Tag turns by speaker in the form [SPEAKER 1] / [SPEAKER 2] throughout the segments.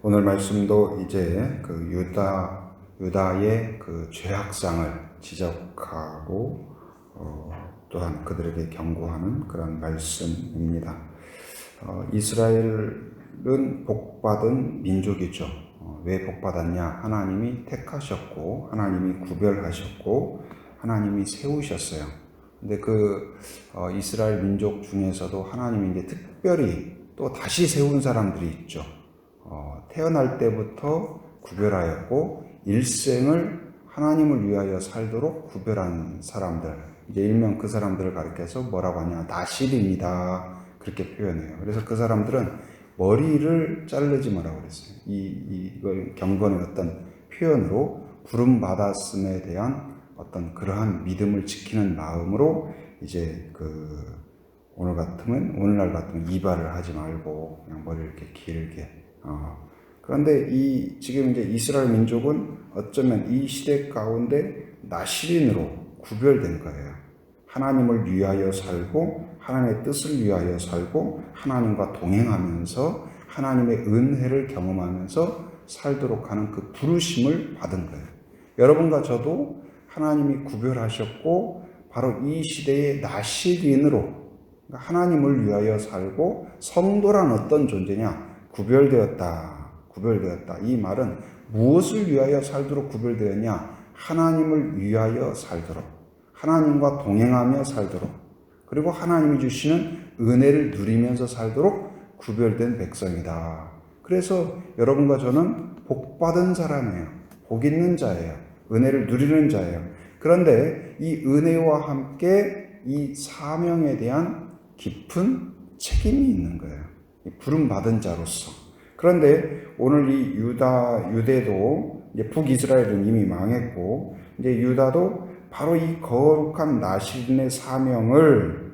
[SPEAKER 1] 오늘 말씀도 이제 그 유다의 그 죄악상을 지적하고 또한 그들에게 경고하는 그런 말씀입니다. 이스라엘은 복받은 민족이죠. 왜 복받았냐? 하나님이 택하셨고 하나님이 구별하셨고 하나님이 세우셨어요. 근데 이스라엘 민족 중에서도 하나님이 이제 특별히 또 다시 세운 사람들이 있죠. 태어날 때부터 구별하였고 일생을 하나님을 위하여 살도록 구별한 사람들, 이제 일명 그 사람들을 가리켜서 뭐라고 하냐, 나실입니다, 그렇게 표현해요. 그래서 그 사람들은 머리를 자르지 마라고 그랬어요. 이걸 경건의 어떤 표현으로 부름 받았음에 대한 어떤 그러한 믿음을 지키는 마음으로 이제 오늘날 같으면 이발을 하지 말고 그냥 머리를 이렇게 길게. 그런데 지금 이제 이스라엘 민족은 어쩌면 이 시대 가운데 나실인으로 구별된 거예요. 하나님을 위하여 살고 하나님의 뜻을 위하여 살고 하나님과 동행하면서 하나님의 은혜를 경험하면서 살도록 하는 그 부르심을 받은 거예요. 여러분과 저도 하나님이 구별하셨고 바로 이 시대의 나실인으로, 하나님을 위하여 살고 성도란 어떤 존재냐? 구별되었다. 이 말은 무엇을 위하여 살도록 구별되었냐? 하나님을 위하여 살도록, 하나님과 동행하며 살도록, 그리고 하나님이 주시는 은혜를 누리면서 살도록 구별된 백성이다. 그래서 여러분과 저는 복받은 사람이에요. 복 있는 자예요. 은혜를 누리는 자예요. 그런데 이 은혜와 함께 이 사명에 대한 깊은 책임이 있는 거예요. 부름받은 자로서. 그런데 오늘 이 유대도 이제 북이스라엘은 이미 망했고 이제 유다도 바로 이 거룩한 나실인의 사명을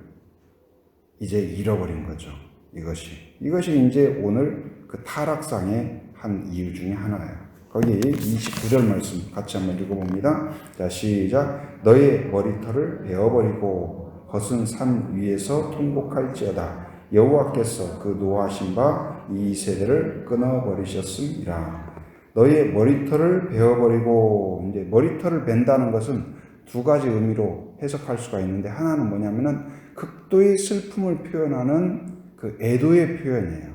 [SPEAKER 1] 이제 잃어버린 거죠. 이것이 이제 오늘 그 타락상의 한 이유 중에 하나예요. 거기 29절 말씀 같이 한번 읽어봅니다. 자, 시작. 너의 머리털을 베어버리고 벗은 산 위에서 통곡할지어다. 여호와께서 그 노하신 바 이 세대를 끊어버리셨음이라. 너의 머리털을 베어버리고, 이제 머리털을 벤다는 것은 두 가지 의미로 해석할 수가 있는데, 하나는 뭐냐면은 극도의 슬픔을 표현하는 그 애도의 표현이에요.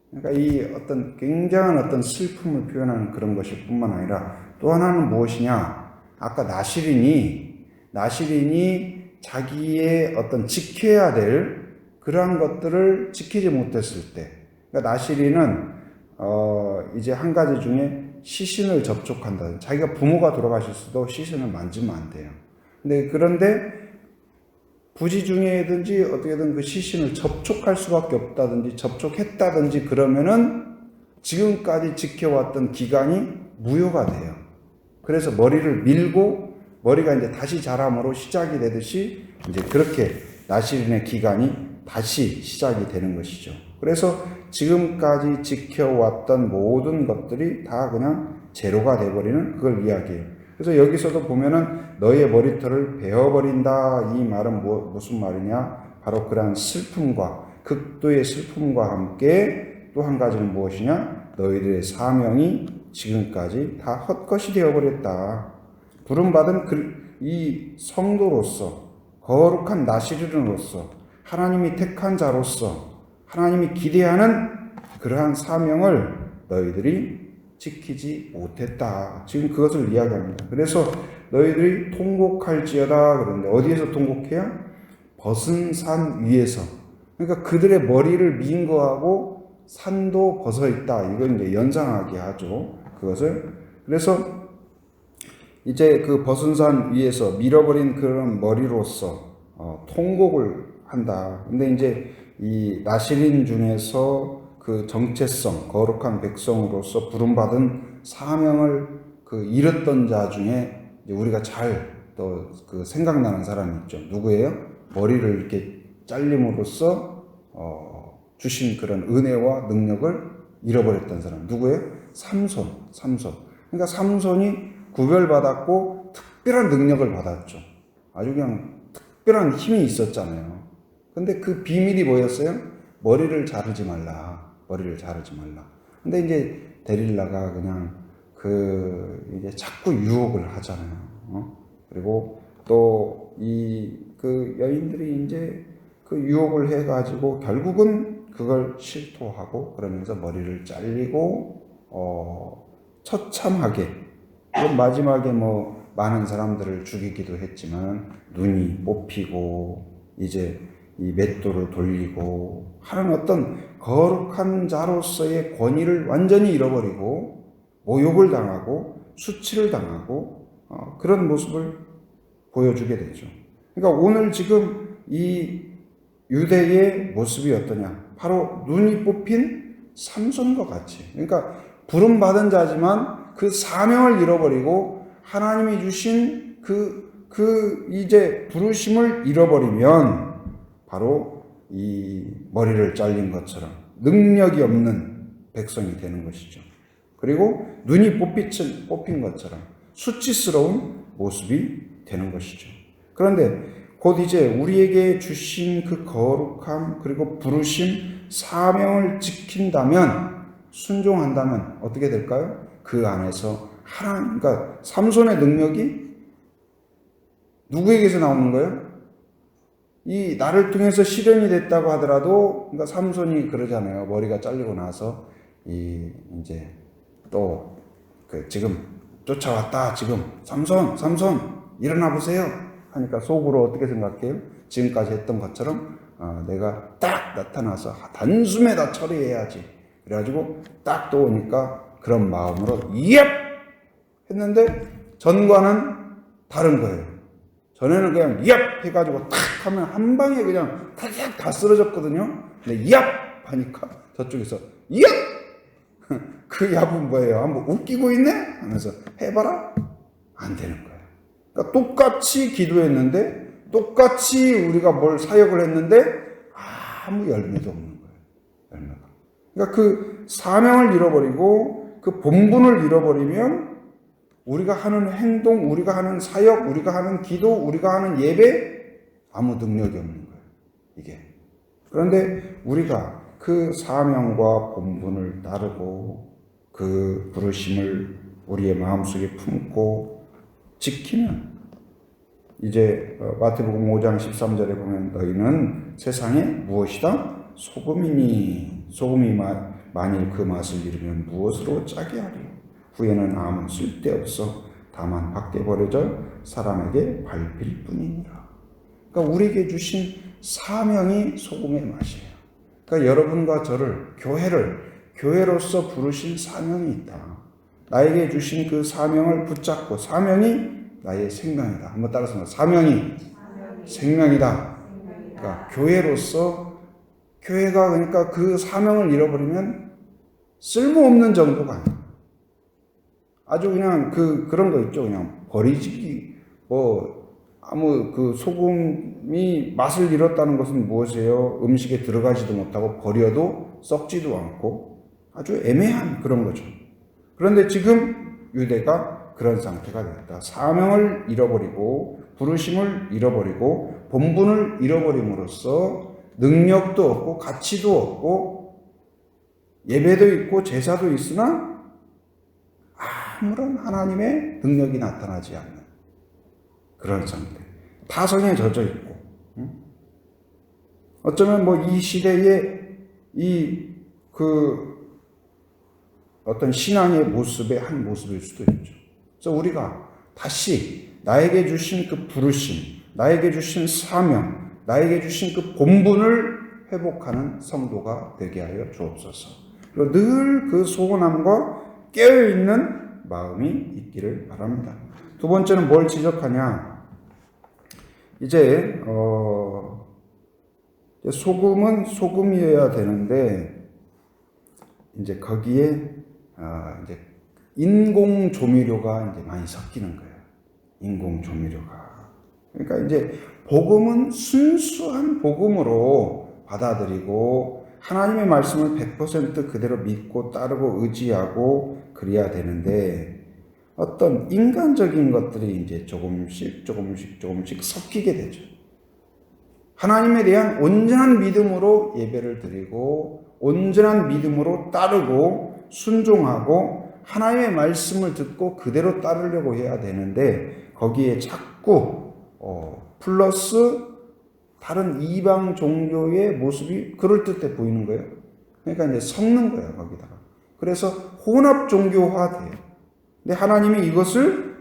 [SPEAKER 1] 그러니까 이 어떤 굉장한 어떤 슬픔을 표현하는 그런 것일 뿐만 아니라 또 하나는 무엇이냐? 아까 나실인이 자기의 어떤 지켜야 될 그러한 것들을 지키지 못했을 때, 그러니까 나실인은 이제 한 가지 중에 시신을 접촉한다. 자기가 부모가 돌아가셨어도 시신을 만지면 안 돼요. 그런데 부지중에든지 어떻게든 그 시신을 접촉할 수밖에 없다든지 접촉했다든지 그러면은 지금까지 지켜왔던 기간이 무효가 돼요. 그래서 머리를 밀고 머리가 이제 다시 자람으로 시작이 되듯이 이제 그렇게 나실인의 기간이 다시 시작이 되는 것이죠. 그래서 지금까지 지켜왔던 모든 것들이 다 그냥 제로가 돼버리는 그걸 이야기해요. 그래서 여기서도 보면은 너의 머리털을 베어버린다. 이 말은 무슨 말이냐? 바로 그러한 슬픔과 극도의 슬픔과 함께 또 한 가지는 무엇이냐? 너희들의 사명이 지금까지 다 헛것이 되어버렸다. 부름받은 이 성도로서, 거룩한 나실인으로서, 하나님이 택한 자로서, 하나님이 기대하는 그러한 사명을 너희들이 지키지 못했다. 지금 그것을 이야기합니다. 그래서 너희들이 통곡할지어다. 그런데 어디에서 통곡해요? 벗은 산 위에서. 그러니까 그들의 머리를 민 거하고 산도 벗어 있다. 이건 이제 연상하게 하죠. 그것을. 그래서 이제 그 벗은 산 위에서 밀어버린 그런 머리로서 통곡을 한다. 근데 이제 이 나실인 중에서 그 정체성, 거룩한 백성으로서 부름받은 사명을 잃었던 자 중에 이제 우리가 잘 또 생각나는 사람이 있죠. 누구예요? 머리를 이렇게 잘림으로써 주신 그런 은혜와 능력을 잃어버렸던 사람. 누구예요? 삼손. 그러니까 삼손이 구별받았고 특별한 능력을 받았죠. 아주 그냥 특별한 힘이 있었잖아요. 근데 그 비밀이 뭐였어요? 머리를 자르지 말라. 근데 이제 데릴라가 그냥 이제 자꾸 유혹을 하잖아요. 그리고 또 그 여인들이 이제 그 유혹을 해가지고 결국은 그걸 실토하고 그러면서 머리를 잘리고 처참하게 마지막에 뭐 많은 사람들을 죽이기도 했지만 눈이 뽑히고 이제 이 맷돌을 돌리고 하는 어떤 거룩한 자로서의 권위를 완전히 잃어버리고 모욕을 당하고 수치를 당하고 그런 모습을 보여주게 되죠. 그러니까 오늘 지금 이 유대의 모습이 어떠냐? 바로 눈이 뽑힌 삼손과 같이. 그러니까 부름받은 자지만 그 사명을 잃어버리고 하나님이 주신 이제 부르심을 잃어버리면 바로 이 머리를 잘린 것처럼 능력이 없는 백성이 되는 것이죠. 그리고 눈이 뽑힌 것처럼 수치스러운 모습이 되는 것이죠. 그런데 곧 이제 우리에게 주신 그 거룩함 그리고 부르심 사명을 지킨다면 순종한다면 어떻게 될까요? 그 안에서 그러니까 삼손의 능력이 누구에게서 나오는 거예요? 이 나를 통해서 실현이 됐다고 하더라도 그러니까 삼손이 그러잖아요. 머리가 잘리고 나서 이제 또 지금 쫓아왔다. 지금 삼손 일어나 보세요. 하니까 속으로 어떻게 생각해요? 지금까지 했던 것처럼 내가 딱 나타나서 단숨에 다 처리해야지. 그래가지고 딱 또 오니까 그런 마음으로 옙! 했는데 전과는 다른 거예요. 전에는 그냥 옙! 해가지고 탁 하면 한 방에 그냥 탁 다 쓰러졌거든요. 근데 옙! 하니까 저쪽에서 옙! 그 얍은 뭐예요? 한번 웃기고 있네? 하면서 해봐라? 안 되는 거예요. 그러니까 똑같이 기도했는데 똑같이 우리가 뭘 사역을 했는데 아무 열매도 없는 거예요. 열매가. 그러니까 그 사명을 잃어버리고 그 본분을 잃어버리면 우리가 하는 행동, 우리가 하는 사역, 우리가 하는 기도, 우리가 하는 예배 아무 능력이 없는 거예요. 이게. 그런데 우리가 그 사명과 본분을 따르고 그 부르심을 우리의 마음속에 품고 지키면 이제 마태복음 5장 13절에 보면 너희는 세상에 무엇이다? 소금이니 소금이 만일 그 맛을 잃으면 무엇으로 짜게 하리요? 후에는 아무 쓸데없어 다만 밖에 버려져 사람에게 밟힐 뿐이니라. 그러니까 우리에게 주신 사명이 소금의 맛이에요. 그러니까 여러분과 저를 교회로서 부르신 사명이 있다. 나에게 주신 그 사명을 붙잡고 사명이 나의 생명이다. 한번 따라서 사명이 생명이다. 그러니까 교회가 그러니까 그 사명을 잃어버리면 쓸모없는 정도가 아니야. 아주 그냥 그런 거 있죠. 그냥 버리지 아무 소금이 맛을 잃었다는 것은 무엇이에요? 음식에 들어가지도 못하고 버려도 썩지도 않고 아주 애매한 그런 거죠. 그런데 지금 유대가 그런 상태가 됐다. 사명을 잃어버리고 부르심을 잃어버리고 본분을 잃어버림으로써 능력도 없고 가치도 없고 예배도 있고 제사도 있으나 아무런 하나님의 능력이 나타나지 않는 그런 상태. 타성에 젖어 있고, 어쩌면 이 시대의 어떤 신앙의 모습의 한 모습일 수도 있죠. 그래서 우리가 다시 나에게 주신 그 부르심, 나에게 주신 사명, 나에게 주신 그 본분을 회복하는 성도가 되게 하여 주옵소서. 그리고 늘 그 소원함과 깨어있는 마음이 있기를 바랍니다. 두 번째는 뭘 지적하냐? 이제 소금은 소금이어야 되는데 이제 거기에 이제 인공 조미료가 이제 많이 섞이는 거예요. 인공 조미료가. 그러니까 이제 복음은 순수한 복음으로 받아들이고 하나님의 말씀을 100% 그대로 믿고 따르고 의지하고 그래야 되는데 어떤 인간적인 것들이 이제 조금씩 섞이게 되죠. 하나님에 대한 온전한 믿음으로 예배를 드리고 온전한 믿음으로 따르고 순종하고 하나님의 말씀을 듣고 그대로 따르려고 해야 되는데 거기에 자꾸 플러스 다른 이방 종교의 모습이 그럴듯해 보이는 거예요. 그러니까 이제 섞는 거예요, 거기다가. 그래서 혼합 종교화돼요. 근데 하나님이 이것을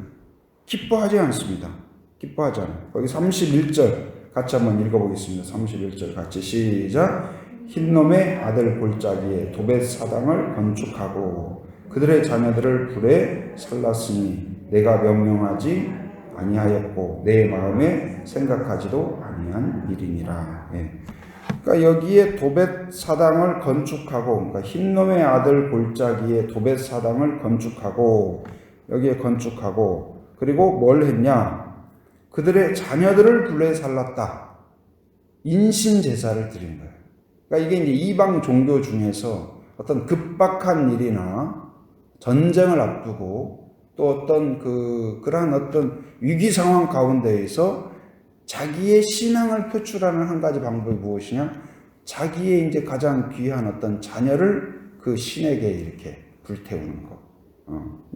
[SPEAKER 1] 기뻐하지 않습니다. 기뻐하지 않아요. 거기 31절 같이 한번 읽어보겠습니다. 31절 같이 시작. 흰놈의 아들 골짜기에 도벳 사당을 건축하고 그들의 자녀들을 불에 살랐으니 내가 명령하지 아니하였고 내 마음에 생각하지도 아니한 일이니라. 예. 그러니까 여기에 도벳 사당을 건축하고, 그러니까 흰놈의 아들 골짜기에 도벳 사당을 건축하고 여기에 건축하고 그리고 뭘 했냐? 그들의 자녀들을 불에 살랐다. 인신 제사를 드린 거예요. 그러니까 이게 이제 이방 종교 중에서 어떤 급박한 일이나 전쟁을 앞두고 또 어떤 그러한 어떤 위기 상황 가운데에서 자기의 신앙을 표출하는 한 가지 방법이 무엇이냐? 자기의 이제 가장 귀한 어떤 자녀를 그 신에게 이렇게 불태우는 거.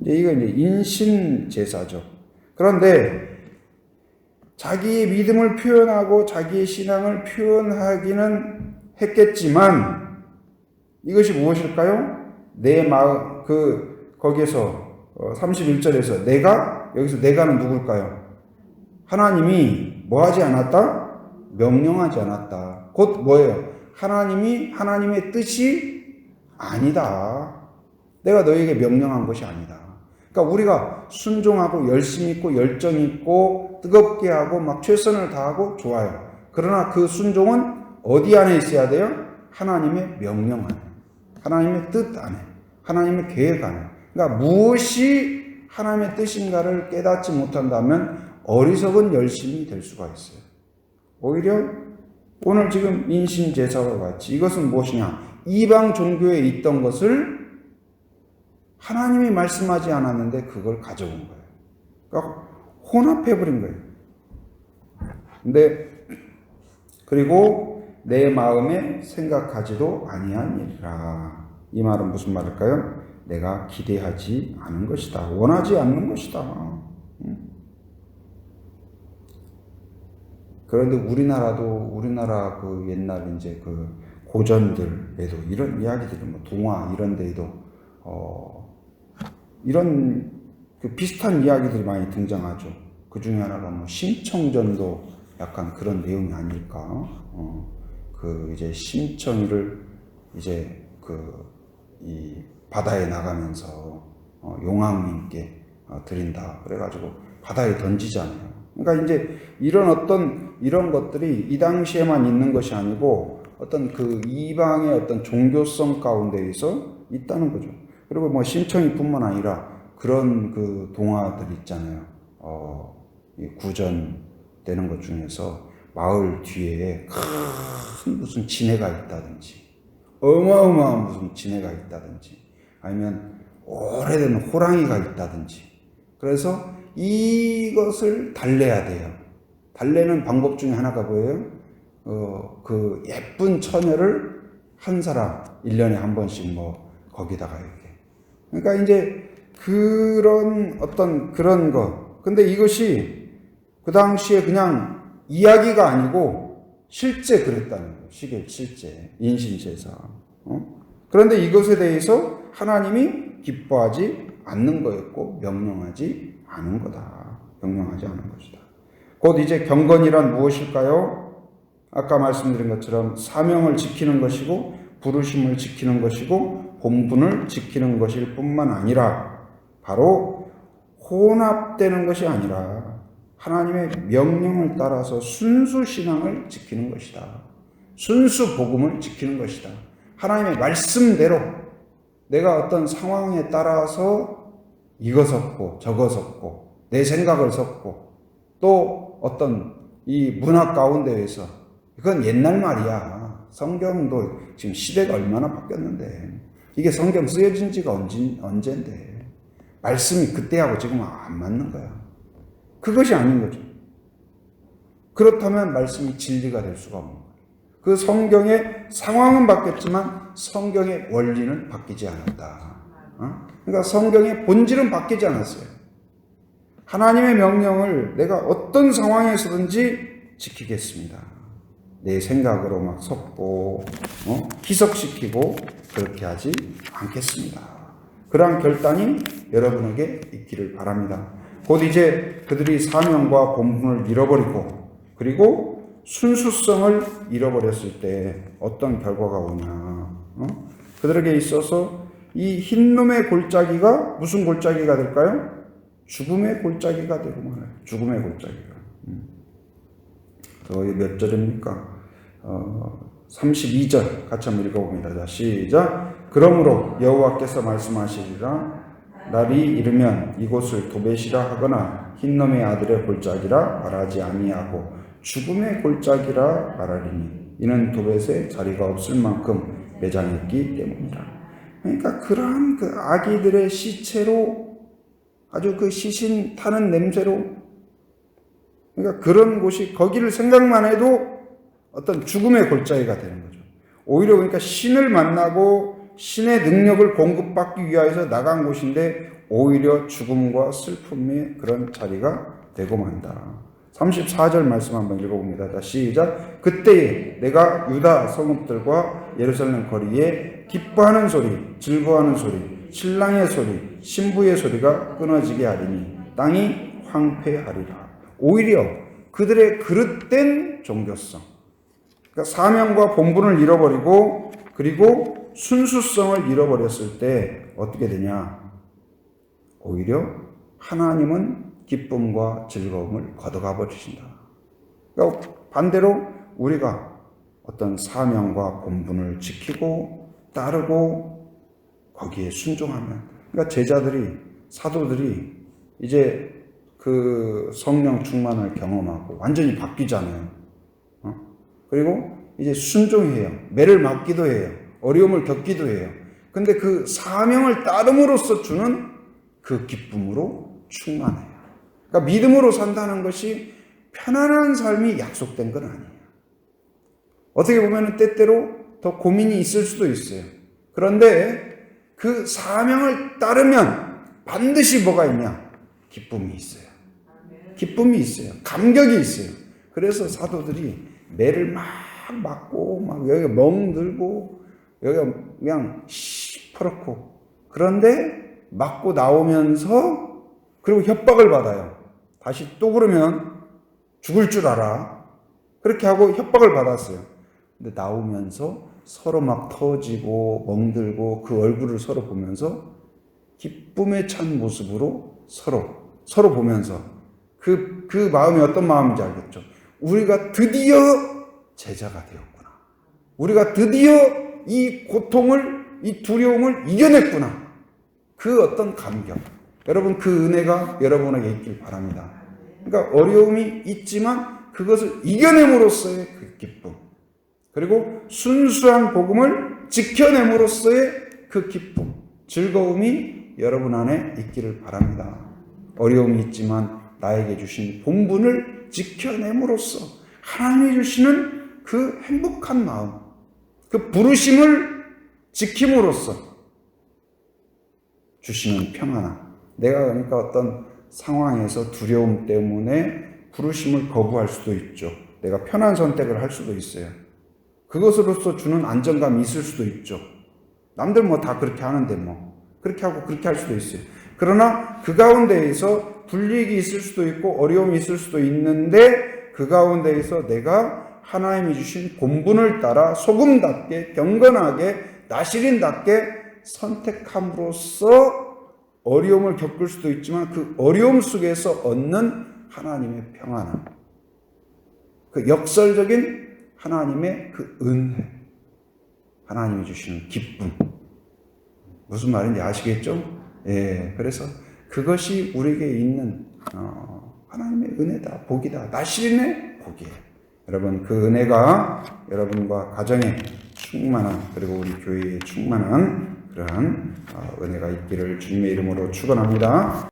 [SPEAKER 1] 이제 이거 이제 인신 제사죠. 그런데 자기의 믿음을 표현하고 자기의 신앙을 표현하기는 했겠지만 이것이 무엇일까요? 내 마음, 거기에서 31절에서 여기서 내가는 누굴까요? 하나님이 뭐 하지 않았다? 명령하지 않았다. 곧 뭐예요? 하나님의 뜻이 아니다. 내가 너에게 명령한 것이 아니다. 그러니까 우리가 순종하고 열심 있고 열정 있고 뜨겁게 하고 막 최선을 다하고 좋아요. 그러나 그 순종은 어디 안에 있어야 돼요? 하나님의 명령 안에, 하나님의 뜻 안에, 하나님의 계획 안에. 그러니까 무엇이 하나님의 뜻인가를 깨닫지 못한다면 어리석은 열심이 될 수가 있어요. 오히려 오늘 지금 인신제사와 같이 이것은 무엇이냐? 이방 종교에 있던 것을 하나님이 말씀하지 않았는데 그걸 가져온 거예요. 그러니까 혼합해버린 거예요. 근데 그리고 내 마음에 생각하지도 아니한 일이라. 이 말은 무슨 말일까요? 내가 기대하지 않은 것이다. 원하지 않는 것이다. 그런데 우리나라 그 옛날 이제 그 고전들에도 이런 이야기들이 뭐 동화 이런 데에도 이런 그 비슷한 이야기들이 많이 등장하죠. 그 중에 하나가 뭐 심청전도 약간 그런 내용이 아닐까. 이제 심청이를 이제 이 바다에 나가면서 용왕님께 드린다. 그래가지고 바다에 던지잖아요. 그러니까 이제 이런 것들이 이 당시에만 있는 것이 아니고 어떤 그 이방의 어떤 종교성 가운데에서 있다는 거죠. 그리고 뭐 심청이뿐만 아니라 그런 그 동화들 있잖아요. 이 구전되는 것 중에서 마을 뒤에 큰 무슨 진해가 있다든지, 어마어마한 무슨 진해가 있다든지, 아니면 오래된 호랑이가 있다든지. 그래서 이것을 달래야 돼요. 달래는 방법 중에 하나가 뭐예요? 그 예쁜 처녀를 한 사람 1년에 한 번씩 뭐 거기다가 이렇게. 그러니까 이제 그런 거. 근데 이것이 그 당시에 그냥 이야기가 아니고 실제 그랬다는 거예요. 실제 인신제사. 그런데 이것에 대해서 하나님이 기뻐하지 않는 거였고 명령하지 않은 거다. 명령하지 않은 것이다. 곧 이제 경건이란 무엇일까요? 아까 말씀드린 것처럼 사명을 지키는 것이고 부르심을 지키는 것이고 본분을 지키는 것일 뿐만 아니라 바로 혼합되는 것이 아니라 하나님의 명령을 따라서 순수 신앙을 지키는 것이다. 순수 복음을 지키는 것이다. 하나님의 말씀대로 내가 어떤 상황에 따라서 이거 섞고 저거 섞고 내 생각을 섞고 또 어떤 이 문화 가운데에서 이건 옛날 말이야. 성경도 지금 시대가 얼마나 바뀌었는데 이게 성경 쓰여진 지가 언젠데 말씀이 그때하고 지금 안 맞는 거야. 그것이 아닌 거죠. 그렇다면 말씀이 진리가 될 수가 없는 거예요. 그 성경의 상황은 바뀌었지만 성경의 원리는 바뀌지 않았다. 그러니까 성경의 본질은 바뀌지 않았어요. 하나님의 명령을 내가 어떤 상황에서든지 지키겠습니다. 내 생각으로 막 섞고 희석시키고 그렇게 하지 않겠습니다. 그러한 결단이 여러분에게 있기를 바랍니다. 곧 이제 그들이 사명과 본분을 잃어버리고 그리고 순수성을 잃어버렸을 때 어떤 결과가 오냐. 그들에게 있어서 이 흰놈의 골짜기가 무슨 골짜기가 될까요? 죽음의 골짜기가 되고 말아요. 죽음의 골짜기가. 거기 몇 절입니까? 32절 같이 한번 읽어봅니다. 자, 시작. 그러므로 여호와께서 말씀하시리라. 날이 이르면 이곳을 도벳이라 하거나 흰놈의 아들의 골짜기라 말하지 아니하고 죽음의 골짜기라 말하리니 이는 도벳에 자리가 없을 만큼 매장했기 때문이라. 그러니까 그러한 그 아기들의 시체로 아주 그 시신 타는 냄새로, 그러니까 그런 곳이, 거기를 생각만 해도 어떤 죽음의 골짜기가 되는 거죠. 오히려 그러니까 신을 만나고 신의 능력을 공급받기 위하여서 나간 곳인데 오히려 죽음과 슬픔의 그런 자리가 되고 만다. 34절 말씀 한번 읽어봅니다. 자, 시작. 그때에 내가 유다 성읍들과 예루살렘 거리에 기뻐하는 소리, 즐거워하는 소리, 신랑의 소리, 신부의 소리가 끊어지게 하리니 땅이 황폐하리라. 오히려 그들의 그릇된 종교성, 그러니까 사명과 본분을 잃어버리고 그리고 순수성을 잃어버렸을 때 어떻게 되냐? 오히려 하나님은 기쁨과 즐거움을 걷어가 버리신다. 그러니까 반대로 우리가 어떤 사명과 본분을 지키고 따르고 거기에 순종하면, 그러니까 제자들이, 사도들이 이제 그 성령 충만을 경험하고 완전히 바뀌잖아요. 그리고 이제 순종해요. 매를 맞기도 해요. 어려움을 겪기도 해요. 근데 그 사명을 따름으로써 주는 그 기쁨으로 충만해요. 그러니까 믿음으로 산다는 것이 편안한 삶이 약속된 건 아니에요. 어떻게 보면 때때로 더 고민이 있을 수도 있어요. 그런데 그 사명을 따르면 반드시 뭐가 있냐? 기쁨이 있어요. 기쁨이 있어요. 감격이 있어요. 그래서 사도들이 매를 막 맞고 막 여기가 멍들고 여기가 그냥 시퍼렇고, 그런데 맞고 나오면서 그리고 협박을 받아요. 다시 또 그러면 죽을 줄 알아. 그렇게 하고 협박을 받았어요. 근데 나오면서 서로 막 터지고 멍들고 그 얼굴을 서로 보면서 기쁨에 찬 모습으로 서로 보면서 그 마음이 어떤 마음인지 알겠죠? 우리가 드디어 제자가 되었구나. 우리가 드디어 이 고통을, 이 두려움을 이겨냈구나. 그 어떤 감격. 여러분, 그 은혜가 여러분에게 있길 바랍니다. 그러니까 어려움이 있지만 그것을 이겨냄으로써의 그 기쁨, 그리고 순수한 복음을 지켜냄으로써의 그 기쁨, 즐거움이 여러분 안에 있기를 바랍니다. 어려움이 있지만 나에게 주신 본분을 지켜냄으로써 하나님이 주시는 그 행복한 마음, 그 부르심을 지킴으로써 주시는 평안함. 내가 그러니까 어떤 상황에서 두려움 때문에 부르심을 거부할 수도 있죠. 내가 편한 선택을 할 수도 있어요. 그것으로서 주는 안정감이 있을 수도 있죠. 남들 뭐 다 그렇게 하는데 뭐 그렇게 하고 그렇게 할 수도 있어요. 그러나 그 가운데에서 불이익이 있을 수도 있고 어려움이 있을 수도 있는데 그 가운데에서 내가 하나님이 주신 본분을 따라 소금답게 경건하게 나시린답게 선택함으로써 어려움을 겪을 수도 있지만 그 어려움 속에서 얻는 하나님의 평안함, 그 역설적인 하나님의 그 은혜, 하나님이 주시는 기쁨, 무슨 말인지 아시겠죠? 예, 그래서 그것이 우리에게 있는 하나님의 은혜다, 복이다, 나시린의 복이에요. 여러분, 그 은혜가 여러분과 가정에 충만한, 그리고 우리 교회에 충만한 그러한 은혜가 있기를 주님의 이름으로 축원합니다.